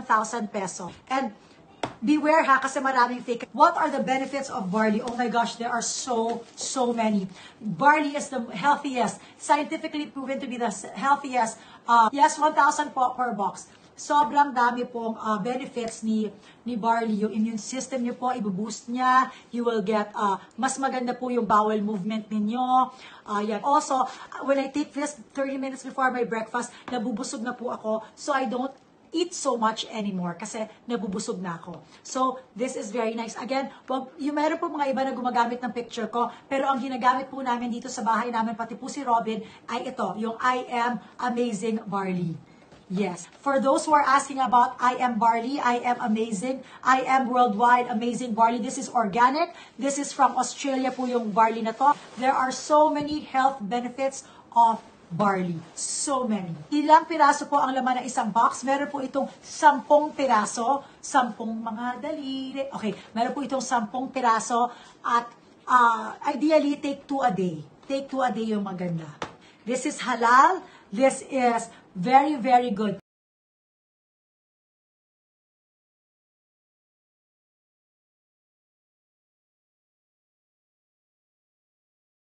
1,000 peso. And beware ha, kasi maraming fake. What are the benefits of barley? Oh my gosh, there are so many. Barley is the healthiest, scientifically proven to be the healthiest. Yes, 1,000 po per box. Sobrang dami pong benefits ni barley. Yung immune system niyo po, i-boost niya. You will get, mas maganda po yung bowel movement ninyo. Yan. Also, when I take this 30 minutes before my breakfast, nabubusog na po ako. So I don't eat so much anymore kasi nabubusog na ako. So, this is very nice. Again, yung meron po mga iba na gumagamit ng picture ko, pero ang ginagamit po namin dito sa bahay namin, pati po si Robin, ay ito, yung I Am Amazing Barley. Yes. For those who are asking about I Am Barley, I Am Amazing, I Am Worldwide Amazing Barley. This is organic. This is from Australia po yung barley na to. There are so many health benefits of barley. So many. Ilang piraso po ang laman ng isang box? Meron po itong 10 piraso. 10 mga daliri. Okay. Meron po itong 10 piraso. At ideally, take 2 a day. Take 2 a day yung maganda. This is halal. This is very good.